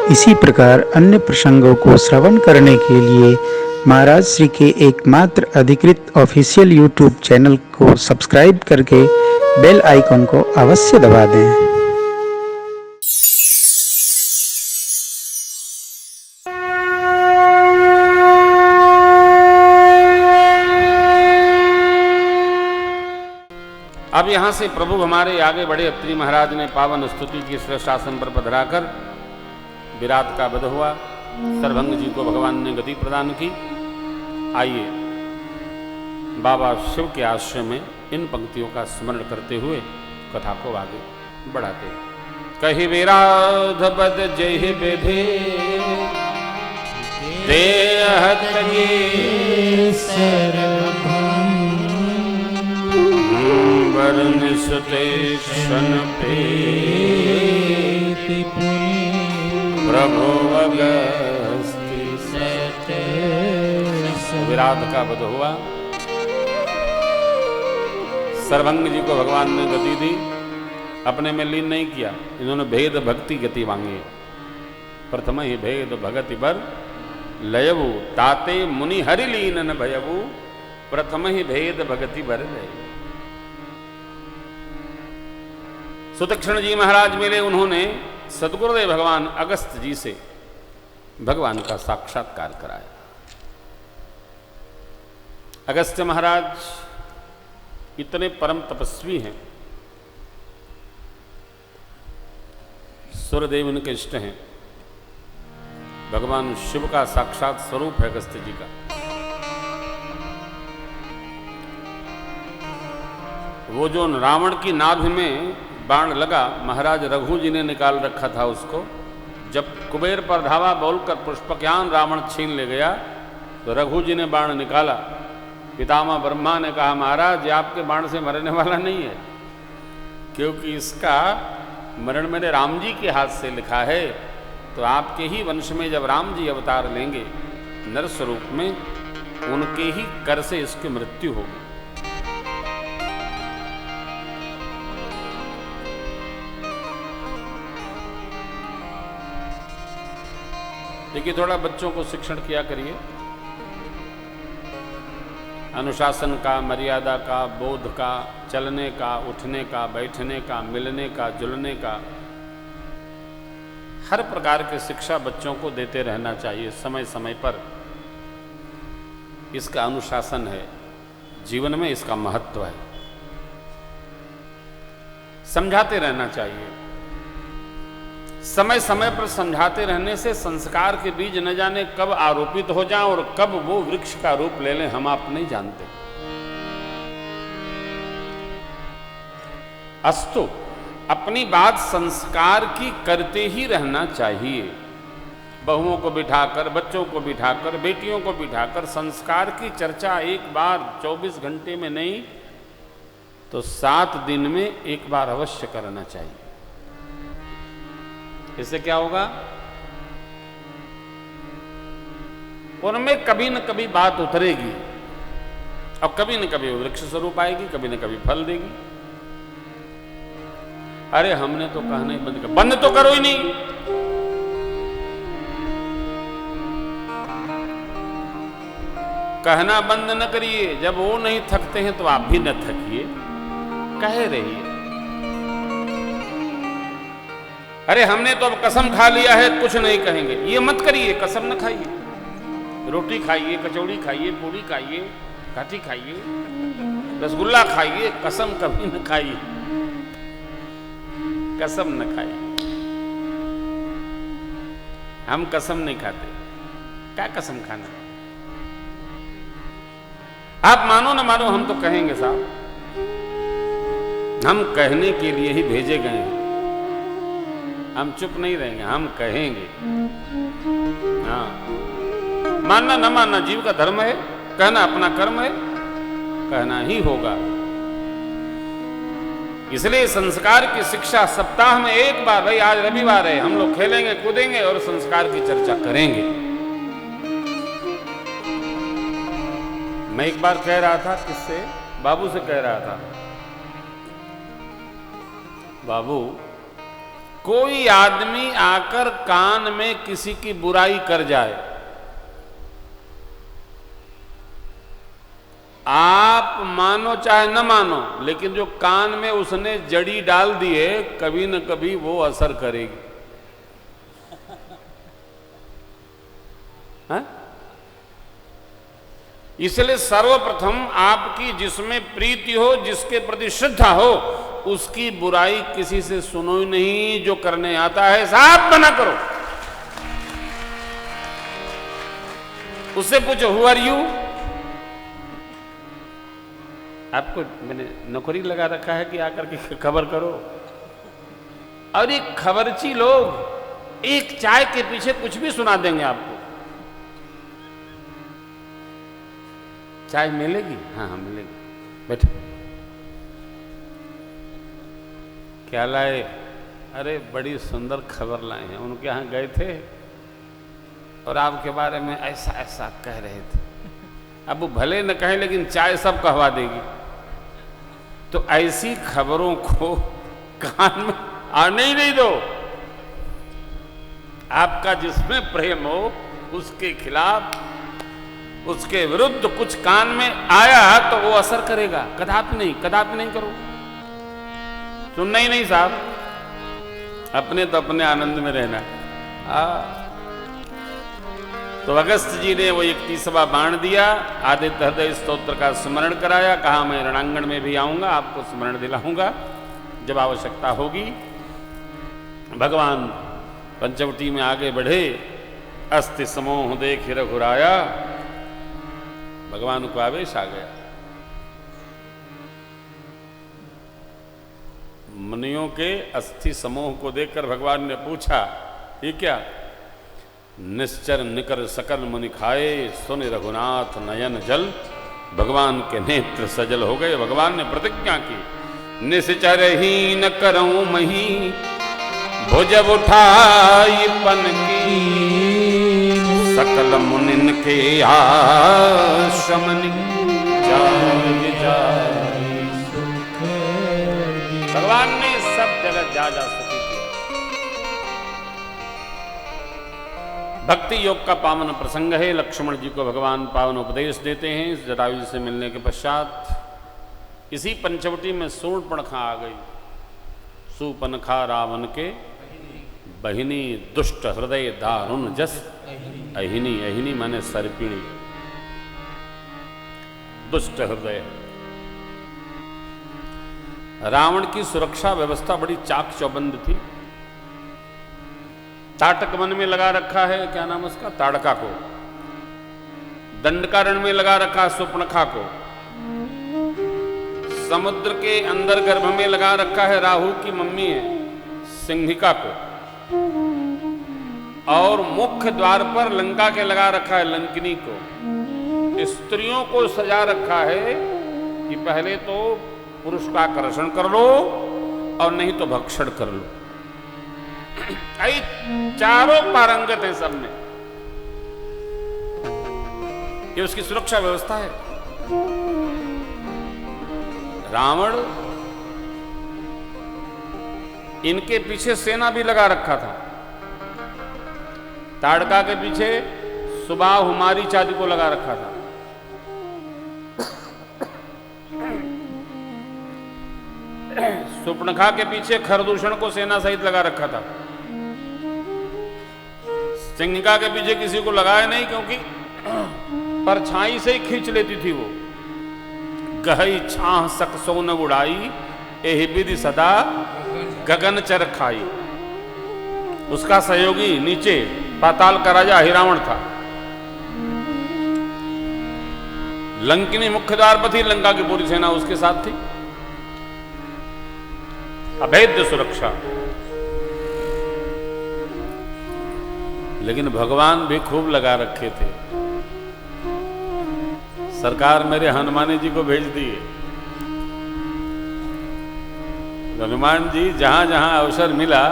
इसी प्रकार अन्य प्रसंगों को श्रवण करने के लिए महाराज श्री के एकमात्र अधिकृत ऑफिशियल यूट्यूब चैनल को सब्सक्राइब करके बेल आइकन को अवश्य दबा दें। अब यहाँ से प्रभु हमारे आगे बढ़े। अत्रि महाराज ने पावन स्तुति की श्रेष्ठ आसन पर पधराकर विराट का वध हुआ। सर्वभंग जी को भगवान ने गति प्रदान की। आइए बाबा शिव के आश्रय में इन पंक्तियों का स्मरण करते हुए कथा को आगे बढ़ाते हैं। कहि विराध बद जय विधे देहत ये वरण सुते शन पे प्रभु अगस्त्य सते। विराट का वध हुआ। सर्वभंग जी को भगवान ने गति दी। अपने में लीन नहीं किया, इन्होंने भेद भक्ति गति मांगी। प्रथम ही भेद भगति बर लयवु ताते मुनि हरि लीन न भयवु। प्रथम ही भेद भगति बर लयवु। सुदक्षिण जी महाराज मिले। उन्होंने सदगुरुदेव भगवान अगस्त जी से भगवान का साक्षात्कार कराया। अगस्त महाराज इतने परम तपस्वी हैं, सूर्यदेव इनके इष्ट हैं। भगवान शिव का साक्षात स्वरूप है अगस्त जी का। वो जो रावण की नाभि में बाण लगा, महाराज रघु जी ने निकाल रखा था उसको। जब कुबेर पर धावा बोलकर पुष्पज्ञान रावण छीन ले गया तो रघु जी ने बाण निकाला। पितामह ब्रह्मा ने कहा, महाराज ये आपके बाण से मरने वाला नहीं है, क्योंकि इसका मरण मेरे राम जी के हाथ से लिखा है। तो आपके ही वंश में जब राम जी अवतार लेंगे नर स्वरूप में, उनके ही कर से इसकी मृत्यु होगी। देखिए, थोड़ा बच्चों को शिक्षण किया करिए, अनुशासन का, मर्यादा का, बोध का, चलने का, उठने का, बैठने का, मिलने का, जुलने का, हर प्रकार की शिक्षा बच्चों को देते रहना चाहिए समय समय पर। इसका अनुशासन है, जीवन में इसका महत्व है। समझाते रहना चाहिए। समय समय पर समझाते रहने से संस्कार के बीज न जाने कब आरोपित हो जाएं और कब वो वृक्ष का रूप ले लें, हम आप नहीं जानते। अस्तु, अपनी बात संस्कार की करते ही रहना चाहिए। बहुओं को बिठाकर, बच्चों को बिठाकर, बेटियों को बिठाकर संस्कार की चर्चा एक बार 24 घंटे में नहीं तो 7 दिन में एक बार अवश्य करना चाहिए। इससे क्या होगा? उनमें कभी न कभी बात उतरेगी और कभी न कभी वृक्ष स्वरूप आएगी, कभी न कभी फल देगी। अरे हमने तो कहना ही बंद कर, बंद तो करो ही नहीं। कहना बंद न करिए। जब वो नहीं थकते हैं तो आप भी न थकिए, कहे रहिए। अरे हमने तो अब कसम खा लिया है, कुछ नहीं कहेंगे, ये मत करिए। कसम न खाइए। रोटी खाइए, कचौड़ी खाइए, पूरी खाइए, घाटी खाइए, रसगुल्ला खाइए, कसम कभी न खाइए। कसम न खाइए। हम कसम नहीं खाते। क्या कसम खाना? आप मानो न मानो, हम तो कहेंगे साहब। हम कहने के लिए ही भेजे गए हैं। हम चुप नहीं रहेंगे, हम कहेंगे। हाँ, मानना न मानना जीव का धर्म है, कहना अपना कर्म है, कहना ही होगा। इसलिए संस्कार की शिक्षा सप्ताह में एक बार, भाई आज रविवार है, हम लोग खेलेंगे कूदेंगे और संस्कार की चर्चा करेंगे। मैं एक बार कह रहा था, किससे? बाबू से कह रहा था, बाबू कोई आदमी आकर कान में किसी की बुराई कर जाए, आप मानो चाहे न मानो, लेकिन जो कान में उसने जड़ी डाल दी है कभी न कभी वो असर करेगी। हाँ? इसलिए सर्वप्रथम आपकी जिसमें प्रीति हो, जिसके प्रति श्रद्धा हो, उसकी बुराई किसी से सुनो ही नहीं। जो करने आता है साफ मना करो, उससे पूछो हु आर यू। आपको मैंने नौकरी लगा रखा है कि आकर के खबर करो। और ये खबरची लोग एक चाय के पीछे कुछ भी सुना देंगे आपको। चाय मिलेगी? हाँ हाँ मिलेगी, बैठो। क्या लाए? अरे बड़ी सुंदर खबर लाए हैं, उनके यहाँ गए थे और आपके बारे में ऐसा ऐसा कह रहे थे। अब वो भले न कहें लेकिन चाय सब कहवा देगी। तो ऐसी खबरों को कान में आने ही नहीं दो। आपका जिसमें प्रेम हो उसके खिलाफ, उसके विरुद्ध कुछ कान में आया तो वो असर करेगा। कदापि नहीं, कदापि नहीं करो। सुनना ही नहीं साहब, अपने तो अपने आनंद में रहना। तो अगस्त जी ने वो 31वां बाण दिया, आदित्य हृदय स्तोत्र का स्मरण कराया, कहा मैं रणांगण में भी आऊंगा, आपको स्मरण दिलाऊंगा जब आवश्यकता होगी। भगवान पंचवटी में आगे बढ़े, अस्थि समोह देख रघुराया। भगवान को आवेश आ गया। मुनियों के अस्थि समूह को देखकर भगवान ने पूछा, ये क्या? निश्चर निकर सकल मुनि खाए, सुन रघुनाथ नयन जल। भगवान के नेत्र सजल हो गए। भगवान ने प्रतिज्ञा की, निश्चर ही न करऊं मही, भुजब उठाई पन की, सकल मुनिन के आश्रमनि जाय जाय सुख। भगवान ने सब जगह जा सुखी किया। भक्ति योग का पावन प्रसंग है। लक्ष्मण जी को भगवान पावन उपदेश देते हैं। जटायु से मिलने के पश्चात इसी पंचवटी में सूर्पणखा आ गई। सुपनखा रावण के बहिनी, दुष्ट हृदय दारुण जस। अहिनी, अहिनी माने सर्पिणी, दुष्ट हृदय। रावण की सुरक्षा व्यवस्था बड़ी चाक चौबंद थी। ताटक वन में लगा रखा है, क्या नाम उसका, ताड़का को। दंडकारण्य में लगा रखा सुपर्णखा को। समुद्र के अंदर गर्भ में लगा रखा है, राहु की मम्मी है, सिंहिका को। और मुख्य द्वार पर लंका के लगा रखा है, लंकिनी को। स्त्रियों को सजा रखा है कि पहले तो पुरुष का आकर्षण कर लो और नहीं तो भक्षण कर लो। चारों पारंगत हैं सब में। ये उसकी सुरक्षा व्यवस्था है। रावण, इनके पीछे सेना भी लगा रखा था। ताड़का के पीछे सुबाहु मारीच आदि को लगा रखा था। सुपर्णखा के पीछे खरदूषण को सेना सहित लगा रखा था। सिंहिका के पीछे किसी को लगाया नहीं, क्योंकि परछाई से ही खींच लेती थी वो। गहई छाह सक सोन उड़ाई, एहि विधि सदा गगन चर खाई। उसका सहयोगी नीचे पाताल का राजा हिरावण था। लंकिनी मुख्य द्वार पर थी, लंका की पूरी सेना उसके साथ थी। अभेद्य सुरक्षा। लेकिन भगवान भी खूब लगा रखे थे। सरकार मेरे हनुमान जी को भेज दिए। हनुमान जी जहां जहां अवसर मिला,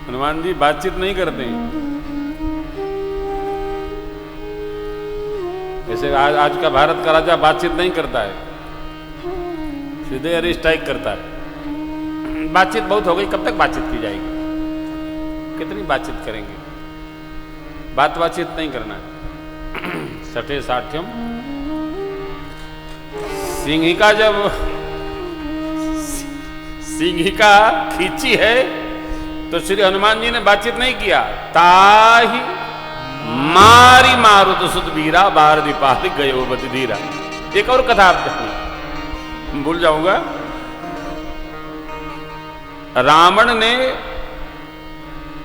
हनुमान जी बातचीत नहीं करते। जैसे आज का भारत का राजा बातचीत नहीं करता है, सीधे एयर स्ट्राइक करता है। बातचीत बहुत हो गई, कब तक बातचीत की जाएगी, कितनी बातचीत करेंगे, बातचीत नहीं करना है। सठे साठ्यम सिंहिका, जब सिंहिका खींची है तो श्री हनुमान जी ने बातचीत नहीं किया, ताही मारी मारुत सुत वीरा बार दीपाल गयो बत धीरा। एक और कथा आप देखना, भूल जाऊंगा। रावण ने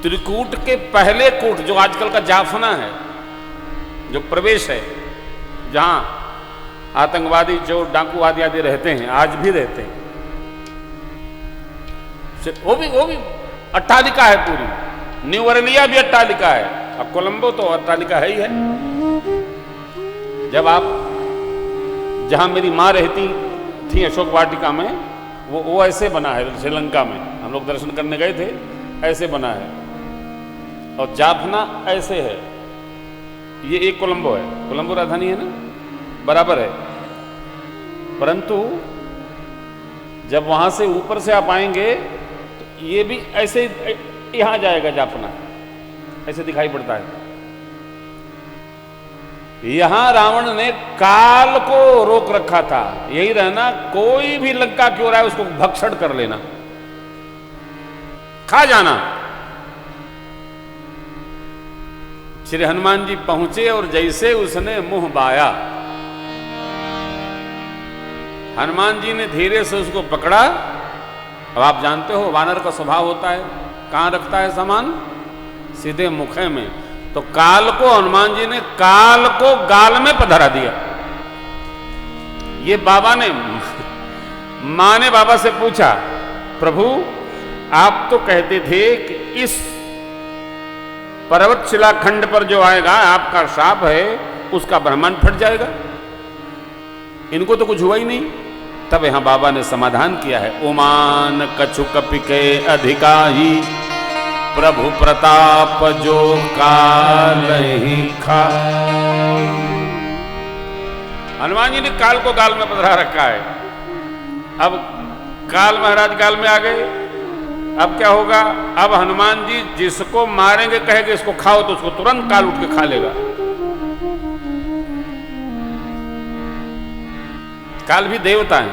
त्रिकूट के पहले कूट, जो आजकल का जाफना है, जो प्रवेश है, जहां आतंकवादी जो डाकू आदि आदि रहते हैं, आज भी रहते हैं, वो भी अट्टालिका है पूरी। न्यू वर्लिया भी अट्टालिका है, अब कोलंबो तो अट्टालिका है ही है। जब आप, जहां मेरी माँ रहती थी अशोक वाटिका में, वो ऐसे बना है। श्रीलंका में हम लोग दर्शन करने गए थे, ऐसे बना है। और जाफना ऐसे है, ये एक कोलंबो है, कोलंबो राजधानी है ना, बराबर है। परंतु जब वहां से ऊपर से आप आएंगे तो ये भी ऐसे यहां जाएगा, जाफना ऐसे दिखाई पड़ता है। यहां रावण ने काल को रोक रखा था, यही रहना, कोई भी लंका की ओर आए उसको भक्षण कर लेना, खा जाना। श्री हनुमान जी पहुंचे और जैसे उसने मुंह बाया, हनुमान जी ने धीरे से उसको पकड़ा। अब आप जानते हो वानर का स्वभाव होता है, कहां रखता है सामान, सीधे मुखे में। तो काल को हनुमान जी ने काल को गाल में पधरा दिया। ये बाबा ने, मां ने बाबा से पूछा, प्रभु आप तो कहते थे कि इस पर्वत शिलाखंड पर जो आएगा, आपका श्राप है, उसका ब्रह्मांड फट जाएगा, इनको तो कुछ हुआ ही नहीं। तब यहां बाबा ने समाधान किया है, ओमान कछु कपिके अधिकाही प्रभु प्रताप जो काल ही खा। हनुमान जी ने काल को गाल में पधरा रखा है। अब काल महाराज गाल में आ गए, अब क्या होगा, अब हनुमान जी जिसको मारेंगे कहेंगे इसको खाओ, तो उसको तुरंत काल उठ के खा लेगा। काल भी देवता है,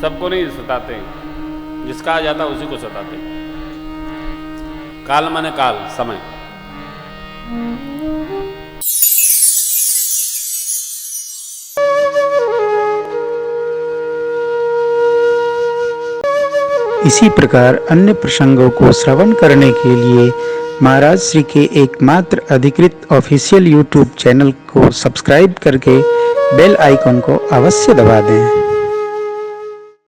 सबको नहीं सताते हैं, जिसका आ जाता उसी को सताते हैं। काल माने काल, समय। इसी प्रकार अन्य प्रसंगों को श्रवण करने के लिए महाराज श्री के एकमात्र अधिकृत ऑफिशियल यूट्यूब चैनल को सब्सक्राइब करके बेल आइकन को अवश्य दबा दें।